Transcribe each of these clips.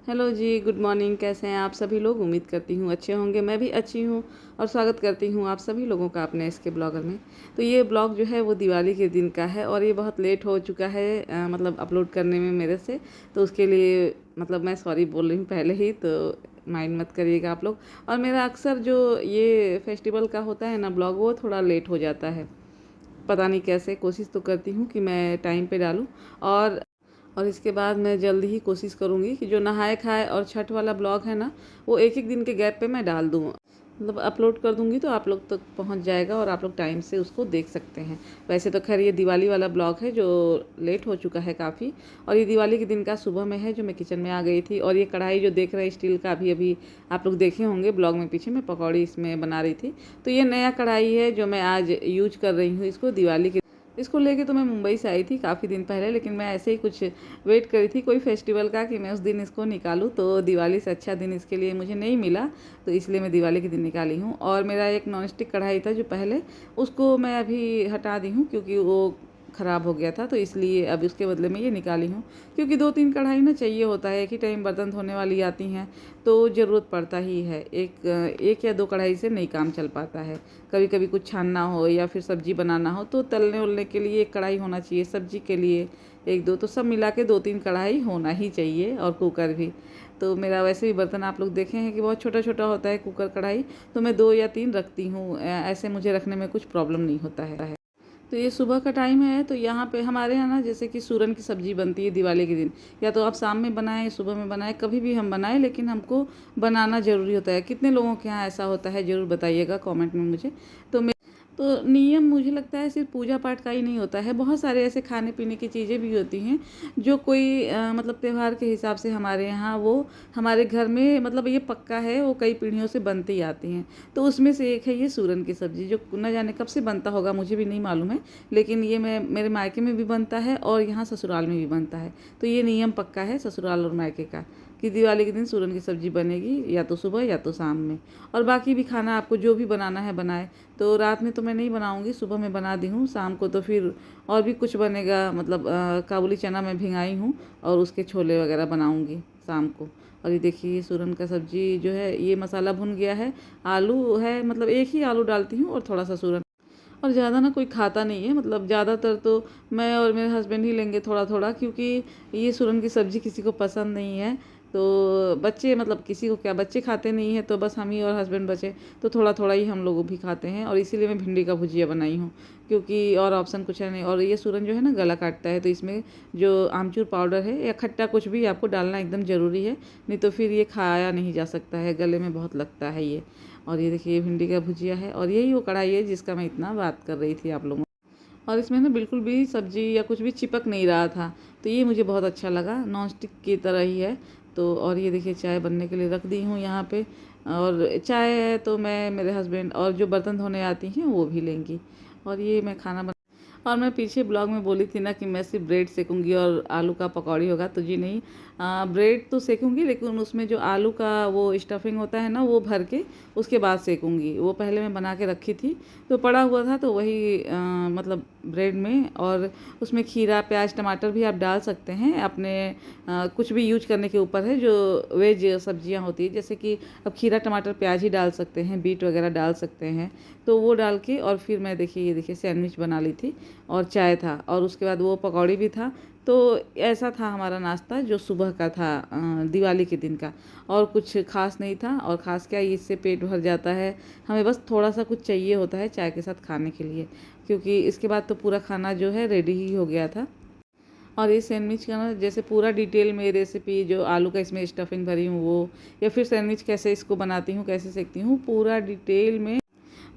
Hello जी, good morning. कैसे हैं आप सभी लोग? उम्मीद करती हूँ अच्छे होंगे। मैं भी अच्छी हूँ और स्वागत करती हूँ आप सभी लोगों का अपने इसके ब्लॉगर में। तो ये ब्लॉग जो है वो दिवाली के दिन का है और ये बहुत लेट हो चुका है मतलब अपलोड करने में मेरे से। तो उसके लिए मतलब मैं सॉरी बोल रही हूँ पहले ही, तो माइंड मत करिएगा आप लोग। और मेरा अक्सर जो ये फेस्टिवल का होता है ना ब्लॉग, वो थोड़ा लेट हो जाता है। पता नहीं कैसे, कोशिश तो करती हूँ कि मैं टाइम पे डालूँ। और और इसके बाद मैं जल्दी ही कोशिश करूँगी कि जो नहाए खाए और छठ वाला ब्लॉग है ना, वो एक एक दिन के गैप पे मैं डाल दूँ, मतलब अपलोड कर दूँगी तो आप लोग तक पहुँच जाएगा और आप लोग टाइम से उसको देख सकते हैं। वैसे तो खैर ये दिवाली वाला ब्लॉग है जो लेट हो चुका है काफ़ी। और ये दिवाली के दिन का सुबह में है जो मैं किचन में आ गई थी। और ये कढ़ाई जो देख रहे हैं स्टील का, अभी अभी आप लोग देखे होंगे ब्लॉग में, पीछे मैं पकौड़ी इसमें बना रही थी। तो ये नया कढ़ाई है जो मैं आज यूज कर रही हूँ इसको दिवाली के। इसको लेके तो मैं मुंबई से आई थी काफ़ी दिन पहले, लेकिन मैं ऐसे ही कुछ वेट करी थी कोई फेस्टिवल का कि मैं उस दिन इसको निकालूं। तो दिवाली से अच्छा दिन इसके लिए मुझे नहीं मिला, तो इसलिए मैं दिवाली के दिन निकाली हूँ। और मेरा एक नॉन स्टिक कढ़ाई था जो पहले, उसको मैं अभी हटा दी हूँ क्योंकि वो ख़राब हो गया था। तो इसलिए अब उसके बदले में ये निकाली हूँ, क्योंकि दो तीन कढ़ाई ना चाहिए होता है। एक ही टाइम बर्तन धोने वाली आती हैं तो ज़रूरत पड़ता ही है। एक या दो कढ़ाई से नहीं काम चल पाता है। कभी कभी कुछ छानना हो या फिर सब्जी बनाना हो तो तलने उलने के लिए एक कढ़ाई होना चाहिए, सब्जी के लिए एक दो, तो सब मिला के दो तीन कढ़ाई होना ही चाहिए, और कुकर भी। तो मेरा वैसे भी बर्तन आप लोग देखे हैं कि बहुत छोटा छोटा होता है कुकर कढ़ाई, तो मैं दो या तीन रखती हूँ। ऐसे मुझे रखने में कुछ प्रॉब्लम नहीं होता है। तो ये सुबह का टाइम है, तो यहाँ पे हमारे यहाँ ना जैसे कि सूरन की सब्ज़ी बनती है दिवाली के दिन। या तो आप शाम में बनाएं, सुबह में बनाएं, कभी भी हम बनाएं, लेकिन हमको बनाना ज़रूरी होता है। कितने लोगों के यहाँ ऐसा होता है ज़रूर बताइएगा कमेंट में मुझे। तो तो नियम मुझे लगता है सिर्फ पूजा पाठ का ही नहीं होता है, बहुत सारे ऐसे खाने पीने की चीज़ें भी होती हैं जो कोई मतलब त्यौहार के हिसाब से हमारे यहाँ वो हमारे घर में मतलब ये पक्का है, वो कई पीढ़ियों से बनती आती हैं। तो उसमें से एक है ये सूरन की सब्ज़ी, जो न जाने कब से बनता होगा, मुझे भी नहीं मालूम है। लेकिन ये मैं मेरे मायके में भी बनता है और यहाँ ससुराल में भी बनता है। तो ये नियम पक्का है ससुराल और मायके का कि दिवाली के दिन सूरन की सब्ज़ी बनेगी, या तो सुबह या तो शाम में। और बाकी भी खाना आपको जो भी बनाना है बनाए। तो रात में तो मैं नहीं बनाऊंगी, सुबह में बना दी हूँ, शाम को तो फिर और भी कुछ बनेगा। मतलब काबुली चना मैं भिंगाई हूँ और उसके छोले वगैरह बनाऊंगी शाम को। और ये देखिए सूरन का सब्ज़ी जो है ये मसाला भुन गया है। आलू है, मतलब एक ही आलू डालती हूँ और थोड़ा सा सूरन। और ज़्यादा ना कोई खाता नहीं है, मतलब ज़्यादातर तो मैं और मेरे हस्बैंड ही लेंगे थोड़ा थोड़ा, क्योंकि ये सूरन की सब्ज़ी किसी को पसंद नहीं है। तो बच्चे, मतलब किसी को क्या, बच्चे खाते नहीं है तो बस हम ही और हस्बैंड बचे, तो थोड़ा थोड़ा ही हम लोग भी खाते हैं। और इसीलिए मैं भिंडी का भुजिया बनाई हूँ, क्योंकि और ऑप्शन कुछ है नहीं। और ये सूरन जो है ना गला काटता है, तो इसमें जो आमचूर पाउडर है या खट्टा कुछ भी आपको डालना एकदम ज़रूरी है, नहीं तो फिर ये खाया नहीं जा सकता है, गले में बहुत लगता है ये। और ये देखिए भिंडी का भुजिया है, और यही वो कढ़ाई है जिसका मैं इतना बात कर रही थी आप लोगों। और इसमें ना बिल्कुल भी सब्जी या कुछ भी चिपक नहीं रहा था, तो ये मुझे बहुत अच्छा लगा, नॉन स्टिक की तरह ही है। तो और ये देखिए चाय बनने के लिए रख दी हूँ यहाँ पे। और चाय है तो मैं, मेरे हस्बैंड और जो बर्तन धोने आती हैं वो भी लेंगी। और ये मैं खाना बना। और मैं पीछे ब्लॉग में बोली थी ना कि मैं सिर्फ ब्रेड सेकूंगी और आलू का पकौड़ी होगा, तो जी नहीं। ब्रेड तो सेकूंगी, लेकिन उसमें जो आलू का वो स्टफिंग होता है ना, वो भर के उसके बाद सेकूंगी। वो पहले मैं बना के रखी थी तो पड़ा हुआ था, तो वही मतलब ब्रेड में। और उसमें खीरा प्याज टमाटर भी आप डाल सकते हैं अपने कुछ भी यूज करने के ऊपर है। जो वेज सब्जियां होती है, जैसे कि अब खीरा टमाटर प्याज ही डाल सकते हैं, बीट वगैरह डाल सकते हैं, तो वो डाल के। और फिर मैं देखिए ये देखिए सैंडविच बना ली थी और चाय था, और उसके बाद वो पकौड़ी भी था। तो ऐसा था हमारा नाश्ता जो सुबह का था दिवाली के दिन का। और कुछ खास नहीं था, और ख़ास क्या, इससे पेट भर जाता है। हमें बस थोड़ा सा कुछ चाहिए होता है चाय के साथ खाने के लिए, क्योंकि इसके बाद तो पूरा खाना जो है रेडी ही हो गया था। और ये सैंडविच का ना जैसे पूरा डिटेल में रेसिपी, जो आलू का इसमें स्टफिंग भरी हूँ वो, या फिर सैंडविच कैसे इसको बनाती हूँ, कैसे सेकती हूँ, पूरा डिटेल में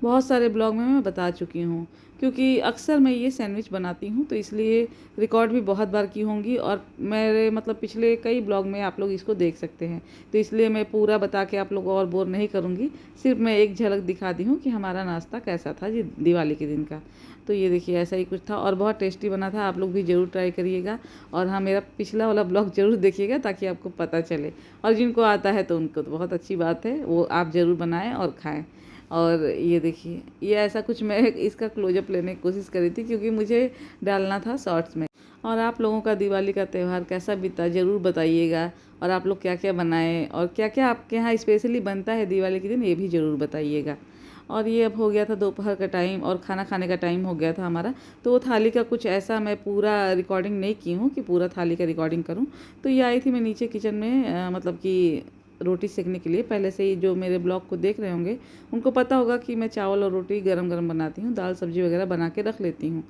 बहुत सारे ब्लॉग में मैं बता चुकी हूँ। क्योंकि अक्सर मैं ये सैंडविच बनाती हूँ, तो इसलिए रिकॉर्ड भी बहुत बार की होंगी, और मेरे मतलब पिछले कई ब्लॉग में आप लोग इसको देख सकते हैं। तो इसलिए मैं पूरा बता के आप लोग और बोर नहीं करूँगी, सिर्फ मैं एक झलक दिखा दी हूँ कि हमारा नाश्ता कैसा था जी दिवाली के दिन का। तो ये देखिए ऐसा ही कुछ था और बहुत टेस्टी बना था, आप लोग भी ज़रूर ट्राई करिएगा। और हाँ, मेरा पिछला वाला ब्लॉग ज़रूर देखिएगा ताकि आपको पता चले। और जिनको आता है तो उनको तो बहुत अच्छी बात है, वो आप ज़रूर बनाएं और खाएं। और ये देखिए ये ऐसा कुछ मैं इसका क्लोजअप लेने की कोशिश करी थी, क्योंकि मुझे डालना था शॉर्ट्स में। और आप लोगों का दिवाली का त्यौहार कैसा बीता ज़रूर बताइएगा। और आप लोग क्या क्या बनाए और क्या क्या आपके यहाँ स्पेशली बनता है दिवाली के दिन, ये भी ज़रूर बताइएगा। और ये अब हो गया था दोपहर का टाइम और खाना खाने का टाइम हो गया था हमारा। तो वो थाली का कुछ ऐसा मैं पूरा रिकॉर्डिंग नहीं की हूँ कि पूरा थाली का रिकॉर्डिंग करूँ। तो ये आई थी मैं नीचे किचन में मतलब कि रोटी सेकने के लिए। पहले से ही जो मेरे ब्लॉग को देख रहे होंगे उनको पता होगा कि मैं चावल और रोटी गरम गरम बनाती हूँ, दाल सब्जी वगैरह बना के रख लेती हूँ।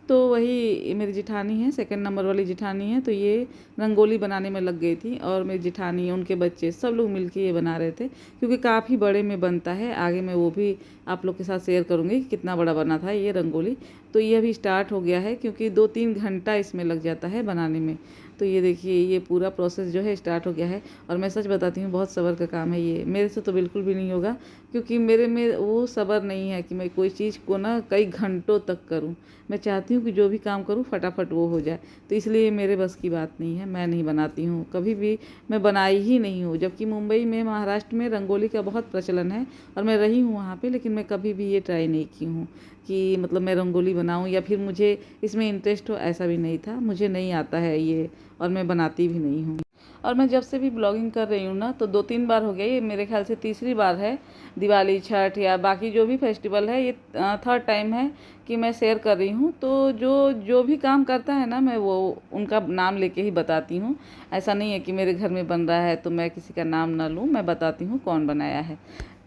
तो वही मेरी जिठानी है, सेकंड नंबर वाली जिठानी है, तो ये रंगोली बनाने में लग गई थी। और मेरी जिठानी, उनके बच्चे, सब लोग मिलके ये बना रहे थे क्योंकि काफ़ी बड़े में बनता है। आगे मैं वो भी आप लोग के साथ शेयर करूँगी कि कितना बड़ा बना था ये रंगोली। तो ये अभी स्टार्ट हो गया है क्योंकि 2-3 घंटा इसमें लग जाता है बनाने में। तो ये देखिए ये पूरा प्रोसेस जो है स्टार्ट हो गया है। और मैं सच बताती हूँ बहुत सब्र का काम है ये, मेरे से तो बिल्कुल भी नहीं होगा क्योंकि मेरे में वो सब्र नहीं है कि मैं कोई चीज़ को ना कई घंटों तक करूँ। मैं चाहती हूँ कि जो भी काम करूँ फटाफट वो हो जाए। तो इसलिए मेरे बस की बात नहीं है, मैं नहीं बनाती हूँ कभी भी, मैं बनाई ही नहीं हूँ। जबकि मुंबई में, महाराष्ट्र में रंगोली का बहुत प्रचलन है और मैं रही हूँ वहाँ पे, लेकिन मैं कभी भी ये ट्राई नहीं की हूँ कि मतलब मैं रंगोली बनाऊँ या फिर मुझे इसमें इंटरेस्ट हो, ऐसा भी नहीं था। मुझे नहीं आता है ये और मैं बनाती भी नहीं हूँ। और मैं जब से भी ब्लॉगिंग कर रही हूँ ना तो 2-3 बार हो गया, ये मेरे ख्याल से तीसरी बार है। दिवाली, छठ या बाकी जो भी फेस्टिवल है, ये थर्ड टाइम है कि मैं शेयर कर रही हूँ। तो जो जो भी काम करता है ना, मैं वो उनका नाम लेके ही बताती हूँ। ऐसा नहीं है कि मेरे घर में बन रहा है तो मैं किसी का नाम ना लूँ, मैं बताती हूँ कौन बनाया है।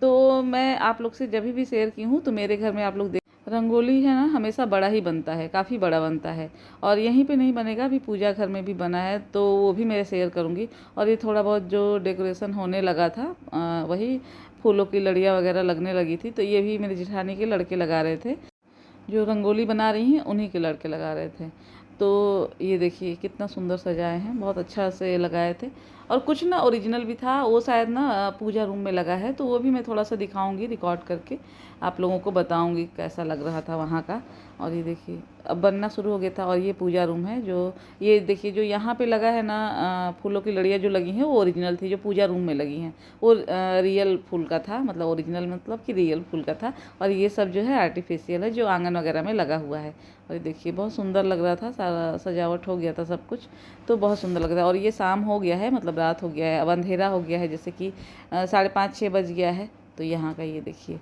तो मैं आप लोग से जब भी शेयर की हूँ तो मेरे घर में आप लोग रंगोली है ना हमेशा बड़ा ही बनता है, काफ़ी बड़ा बनता है। और यहीं पे नहीं बनेगा, अभी पूजा घर में भी बना है तो वो भी मैं शेयर करूँगी। और ये थोड़ा बहुत जो डेकोरेशन होने लगा था वही फूलों की लड़ियाँ वगैरह लगने लगी थी, तो ये भी मेरी जेठानी के लड़के लगा रहे थे। जो रंगोली बना रही हैं उन्हीं के लड़के लगा रहे थे। तो ये देखिए कितना सुंदर सजाए हैं, बहुत अच्छा से लगाए थे। और कुछ ना ओरिजिनल भी था, वो शायद ना पूजा रूम में लगा है, तो वो भी मैं थोड़ा सा दिखाऊंगी रिकॉर्ड करके, आप लोगों को बताऊंगी कैसा लग रहा था वहाँ का। और ये देखिए अब बनना शुरू हो गया था। और ये पूजा रूम है, जो ये देखिए जो यहाँ पे लगा है ना फूलों की लड़ियाँ जो लगी हैं वो ओरिजिनल थी, जो पूजा रूम में लगी हैं वो रियल फूल का था, मतलब ओरिजिनल मतलब कि रियल फूल का था। और ये सब जो है आर्टिफिशियल है, जो आंगन वगैरह में लगा हुआ है। और ये देखिए बहुत सुंदर लग रहा था, सारा सजावट हो गया था सब कुछ, तो बहुत सुंदर लग रहा है। और ये शाम हो गया है, मतलब रात हो गया है, अब अंधेरा हो गया है, जैसे कि 5:30-6 बज गया है। तो यहाँ का ये देखिए,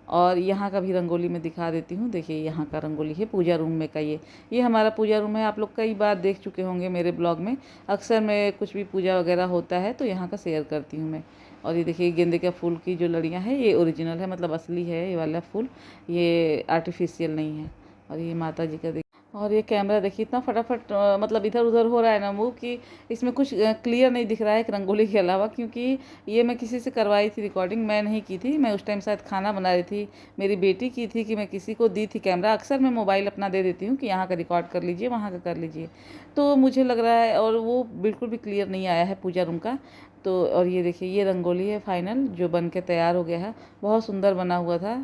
और यहाँ का भी रंगोली मैं दिखा देती हूँ। देखिए यहाँ का रंगोली है पूजा रूम में का, ये हमारा पूजा रूम है। आप लोग कई बार देख चुके होंगे मेरे ब्लॉग में, अक्सर मैं कुछ भी पूजा वगैरह होता है तो यहाँ का शेयर करती हूँ मैं। और ये देखिए गेंदे का फूल की जो लड़ियाँ हैं ये ओरिजिनल है, मतलब असली है ये वाला फूल, ये आर्टिफिशियल नहीं है। और ये माता जी का, और ये कैमरा देखिए इतना फटाफट मतलब इधर उधर हो रहा है ना मूव, कि इसमें कुछ क्लियर नहीं दिख रहा है एक रंगोली के अलावा। क्योंकि ये मैं किसी से करवाई थी रिकॉर्डिंग, मैं नहीं की थी, मैं उस टाइम शायद खाना बना रही थी, मेरी बेटी की थी कि मैं किसी को दी थी कैमरा। अक्सर मैं मोबाइल अपना दे देती हूँ कि यहाँ का रिकॉर्ड कर लीजिए, वहाँ का कर लीजिए। तो मुझे लग रहा है, और वो बिल्कुल भी क्लियर नहीं आया है पूजा रूम का। तो और ये देखिए ये रंगोली है फाइनल, जो बन के तैयार हो गया है, बहुत सुंदर बना हुआ था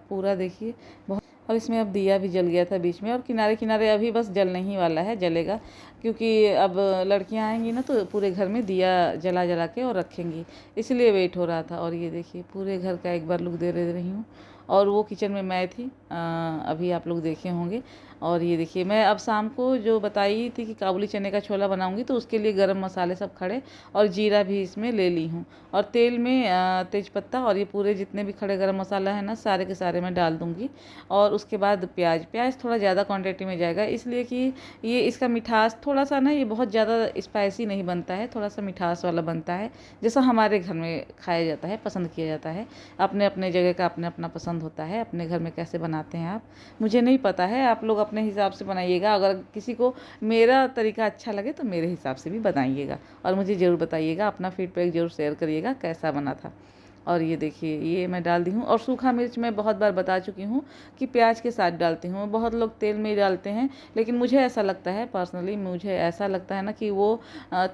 पूरा देखिए बहुत। और इसमें अब दिया भी जल गया था बीच में, और किनारे किनारे अभी बस जलने ही वाला है, जलेगा क्योंकि अब लड़कियां आएंगी ना तो पूरे घर में दिया जला जला के और रखेंगी, इसलिए वेट हो रहा था। और ये देखिए पूरे घर का एक बार लुक दे रही हूँ। और वो किचन में मैं थी, अभी आप लोग देखे होंगे। और ये देखिए मैं अब शाम को जो बताई थी कि काबुली चने का छोला बनाऊंगी, तो उसके लिए गरम मसाले सब खड़े और जीरा भी इसमें ले ली हूँ। और तेल में तेज़पत्ता और ये पूरे जितने भी खड़े गरम मसाला है ना, सारे के सारे मैं डाल दूँगी। और उसके बाद प्याज थोड़ा ज़्यादा क्वांटिटी में जाएगा, इसलिए कि ये इसका मिठास थोड़ा सा ना, ये बहुत ज़्यादा स्पाइसी नहीं बनता है, थोड़ा सा मिठास वाला बनता है, जैसा हमारे घर में खाया जाता है, पसंद किया जाता है। अपने अपने जगह का अपने अपना पसंद होता है, अपने घर में कैसे बनाते हैं आप, मुझे नहीं पता है, आप लोग अपने हिसाब से बनाइएगा। अगर किसी को मेरा तरीका अच्छा लगे तो मेरे हिसाब से भी बनाइएगा, और मुझे ज़रूर बताइएगा, अपना फीडबैक ज़रूर शेयर करिएगा कैसा बना था। और ये देखिए ये मैं डाल दी हूँ। और सूखा मिर्च मैं बहुत बार बता चुकी हूँ कि प्याज के साथ डालती हूँ, बहुत लोग तेल में ही डालते हैं, लेकिन मुझे ऐसा लगता है, पर्सनली मुझे ऐसा लगता है ना कि वो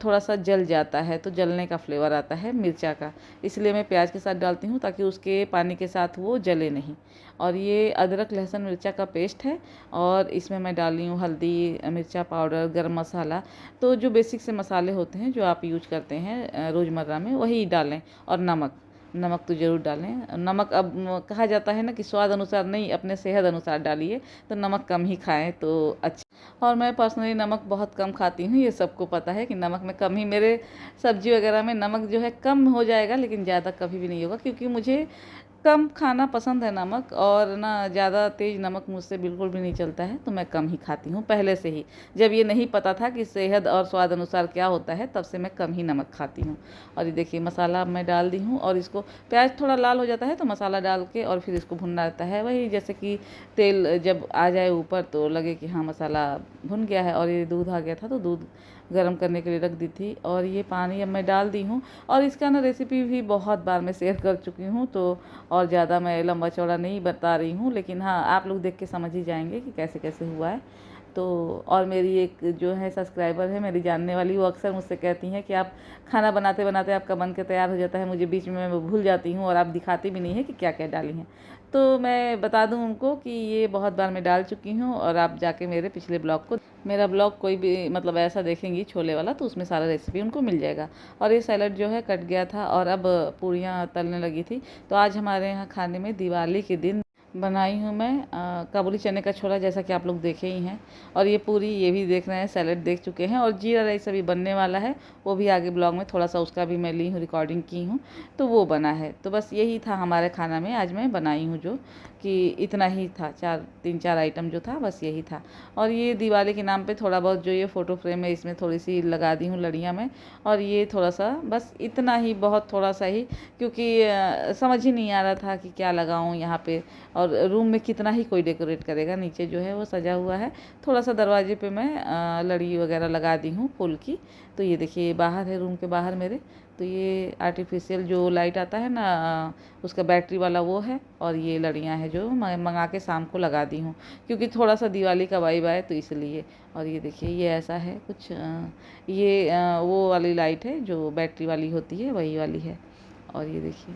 थोड़ा सा जल जाता है, तो जलने का फ्लेवर आता है मिर्चा का, इसलिए मैं प्याज के साथ डालती हूँ ताकि उसके पानी के साथ वो जले नहीं। और ये अदरक लहसुन मिर्चा का पेस्ट है, और इसमें मैं डाली हूँ हल्दी, मिर्चा पाउडर, गरम मसाला। तो जो बेसिक से मसाले होते हैं जो आप यूज करते हैं रोज़मर्रा में, वही डालें। और नमक तो ज़रूर डालें। नमक अब कहा जाता है ना कि स्वाद अनुसार नहीं, अपने सेहत अनुसार डालिए, तो नमक कम ही खाएं तो अच्छा। और मैं पर्सनली नमक बहुत कम खाती हूँ, ये सबको पता है कि नमक में कम ही, मेरे सब्जी वगैरह में नमक जो है कम हो जाएगा, लेकिन ज़्यादा कभी भी नहीं होगा, क्योंकि मुझे कम खाना पसंद है नमक, और ना ज़्यादा तेज़ नमक मुझसे बिल्कुल भी नहीं चलता है, तो मैं कम ही खाती हूँ पहले से ही। जब ये नहीं पता था कि सेहत और स्वाद अनुसार क्या होता है, तब से मैं कम ही नमक खाती हूँ। और ये देखिए मसाला अब मैं डाल दी हूँ, और इसको प्याज थोड़ा लाल हो जाता है तो मसाला डाल के और फिर इसको भुनना रहता है, वही जैसे कि तेल जब आ जाए ऊपर तो लगे कि हाँ मसाला भुन गया है। और ये दूध आ गया था तो दूध गर्म करने के लिए रख दी थी, और ये पानी अब मैं डाल दी हूँ। और इसका ना रेसिपी भी बहुत बार मैं शेयर कर चुकी हूँ, तो और ज़्यादा मैं लंबा चौड़ा नहीं बता रही हूँ, लेकिन हाँ आप लोग देख के समझ ही जाएंगे कि कैसे कैसे हुआ है। तो और मेरी एक जो है सब्सक्राइबर है, मेरी जानने वाली, वो अक्सर मुझसे कहती हैं कि आप खाना बनाते बनाते आपका बन के तैयार हो जाता है, मुझे बीच में मैं भूल जाती हूँ और आप दिखाती भी नहीं है कि क्या क्या डाली हैं। तो मैं बता दूं उनको कि ये बहुत बार मैं डाल चुकी हूँ, और आप जाके मेरे पिछले ब्लॉग को, मेरा ब्लॉग कोई भी मतलब ऐसा देखेंगी छोले वाला, तो उसमें सारा रेसिपी उनको मिल जाएगा। और ये सैलड जो है कट गया था, और अब पूरियाँ तलने लगी थी। तो आज हमारे यहाँ खाने में दिवाली के दिन बनाई हूँ मैं काबुली चने का छोला, जैसा कि आप लोग देखे ही हैं। और ये पूरी, ये भी देख रहे हैं, सैलेड देख चुके हैं, और जीरा राइस अभी बनने वाला है, वो भी आगे ब्लॉग में थोड़ा सा उसका भी मैं ली हूँ, रिकॉर्डिंग की हूँ, तो वो बना है। तो बस यही था हमारे खाना में आज मैं बनाई हूँ, जो कि इतना ही था, 3-4 आइटम जो था, बस यही था। और ये दिवाली के नाम पे थोड़ा बहुत जो ये फ़ोटो फ्रेम है, इसमें थोड़ी सी लगा दी हूँ लड़ियाँ में, और ये थोड़ा सा बस इतना ही, बहुत थोड़ा सा ही, क्योंकि समझ ही नहीं आ रहा था कि क्या लगाऊँ यहाँ पे, और रूम में कितना ही कोई डेकोरेट करेगा। नीचे जो है वो सजा हुआ है, थोड़ा सा दरवाजे पे मैं लड़ी वगैरह लगा दी हूँ फूल की। तो ये देखिए बाहर है, रूम के बाहर मेरे, तो ये आर्टिफिशियल जो लाइट आता है ना, उसका बैटरी वाला वो है, और ये लड़ियाँ हैं जो मैं मंगा के शाम को लगा दी हूँ, क्योंकि थोड़ा सा दिवाली का वाइब आए तो इसलिए। और ये देखिए ये ऐसा है कुछ, ये वो वाली लाइट है जो बैटरी वाली होती है, वही वाली है। और ये देखिए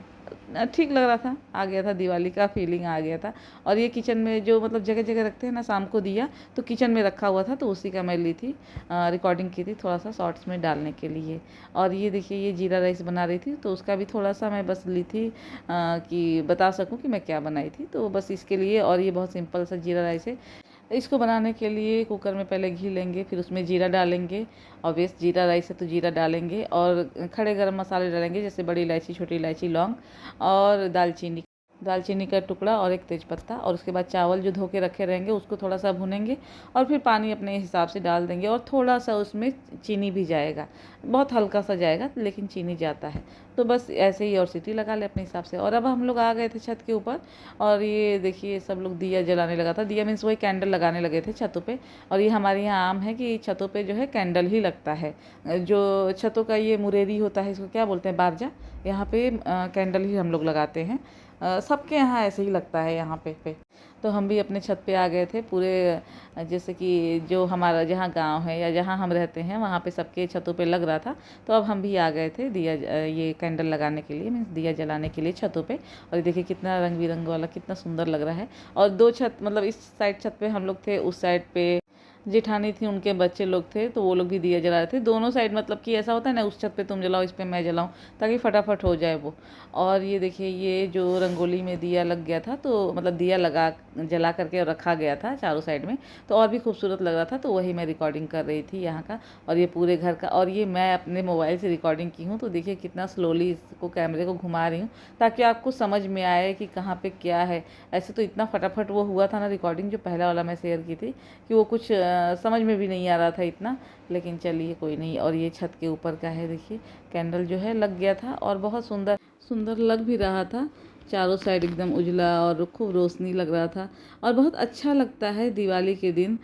ठीक लग रहा था, आ गया था दिवाली का फीलिंग आ गया था। और ये किचन में जो मतलब जगह जगह रखते हैं ना शाम को दिया, तो किचन में रखा हुआ था, तो उसी का मैं ली थी, रिकॉर्डिंग की थी थोड़ा सा शॉर्ट्स में डालने के लिए। और ये देखिए ये जीरा राइस बना रही थी, तो उसका भी थोड़ा सा मैं बस ली थी कि बता सकूं कि मैं क्या बनाई थी, तो बस इसके लिए। और ये बहुत सिंपल सा जीरा राइस है। इसको बनाने के लिए कुकर में पहले घी लेंगे, फिर उसमें जीरा डालेंगे, ऑब्वियस जीरा राइस है तो जीरा डालेंगे, और खड़े गरम मसाले डालेंगे, जैसे बड़ी इलायची, छोटी इलायची, लौंग, और दालचीनी का टुकड़ा, और एक तेज़पत्ता। और उसके बाद चावल जो धो के रखे रहेंगे उसको थोड़ा सा भुनेंगे, और फिर पानी अपने हिसाब से डाल देंगे, और थोड़ा सा उसमें चीनी भी जाएगा, बहुत हल्का सा जाएगा, लेकिन चीनी जाता है। तो बस ऐसे ही, और सीटी लगा ले अपने हिसाब से। और अब हम लोग आ गए थे छत के ऊपर, और ये देखिए सब लोग दिया जलाने लगा था, दिया मीन्स वही कैंडल लगाने लगे थे छतों पे। और ये हमारे यहाँ आम है कि छतों पे जो है कैंडल ही लगता है, जो छतों का ये मुरेरी होता है, इसको क्या बोलते हैं, बारजा, यहाँ पे कैंडल ही हम लोग लगाते हैं। सबके यहाँ ऐसे ही लगता है यहाँ पे। तो हम भी अपने छत पे आ गए थे पूरे, जैसे कि जो हमारा जहाँ गांव है या जहाँ हम रहते हैं वहाँ पे सबके छतों पे लग रहा था, तो अब हम भी आ गए थे दिया, ये कैंडल लगाने के लिए, मीन्स दिया जलाने के लिए छतों पे। और ये देखिए कितना रंग बिरंग वाला, कितना सुंदर लग रहा है। और 2 छत, मतलब इस साइड छत पे हम लोग थे, उस साइड पे जेठानी थी, उनके बच्चे लोग थे, तो वो लोग भी दिया जला रहे थे दोनों साइड। मतलब कि ऐसा होता है ना, उस छत पे तुम जलाओ, इस पे मैं जलाऊं, ताकि फटाफट हो जाए वो। और ये देखिए ये जो रंगोली में दिया लग गया था, तो मतलब दिया लगा जला करके रखा गया था चारों साइड में, तो और भी खूबसूरत लग रहा था, तो वही मैं रिकॉर्डिंग कर रही थी यहाँ का, और ये पूरे घर का। और ये मैं अपने मोबाइल से रिकॉर्डिंग की हूँ, तो देखिए कितना स्लोली इसको, कैमरे को घुमा रही हूँ, ताकि आपको समझ में आए कि कहाँ पे क्या है। ऐसे तो इतना फटाफट वो हुआ था ना रिकॉर्डिंग, जो पहला वाला मैं शेयर की थी, कि वो कुछ समझ में भी नहीं आ रहा था इतना, लेकिन चलिए कोई नहीं। और ये छत के ऊपर का है, देखिए कैंडल जो है लग गया था, और बहुत सुंदर सुंदर लग भी रहा था, चारों साइड एकदम उजला और खूब रोशनी लग रहा था। और बहुत अच्छा लगता है दिवाली के दिन,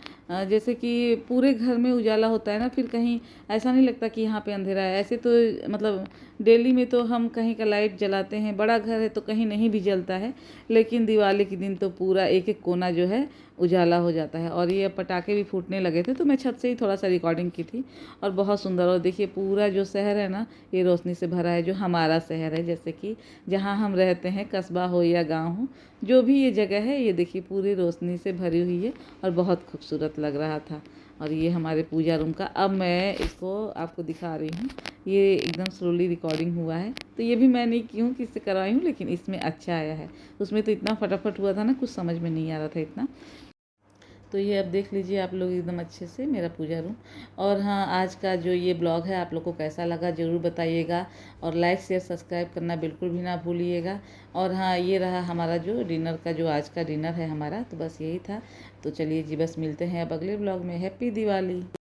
जैसे कि पूरे घर में उजाला होता है ना, फिर कहीं ऐसा नहीं लगता कि यहाँ पे अंधेरा है। ऐसे तो मतलब डेली में तो हम कहीं का लाइट जलाते हैं, बड़ा घर है तो कहीं नहीं भी जलता है, लेकिन दिवाली के दिन तो पूरा एक एक कोना जो है उजाला हो जाता है। और ये पटाखे भी फूटने लगे थे, तो मैं छत से ही थोड़ा सा रिकॉर्डिंग की थी, और बहुत सुंदर। और देखिए पूरा जो शहर है ना, ये रोशनी से भरा है, जो हमारा शहर है, जैसे कि जहाँ हम रहते हैं, कस्बा हो या गांव हो, जो भी ये जगह है, ये देखिए पूरी रोशनी से भरी हुई है, और बहुत खूबसूरत लग रहा था। और ये हमारे पूजा रूम का, अब मैं इसको आपको दिखा रही हूँ, ये एकदम स्लोली रिकॉर्डिंग हुआ है, तो ये भी मैं नहीं की हूँ, किससे करवाई हूँ, लेकिन इसमें अच्छा आया है। उसमें तो इतना फटाफट हुआ था ना, कुछ समझ में नहीं आ रहा था इतना। तो ये अब देख लीजिए आप लोग एकदम अच्छे से मेरा पूजा रूम। और हाँ, आज का जो ये ब्लॉग है आप लोग को कैसा लगा ज़रूर बताइएगा, और लाइक शेयर सब्सक्राइब करना बिल्कुल भी ना भूलिएगा। और हाँ, ये रहा हमारा जो डिनर का, जो आज का डिनर है हमारा, तो बस यही था। तो चलिए जी, बस मिलते हैं अब अगले ब्लॉग में। हैप्पी दिवाली।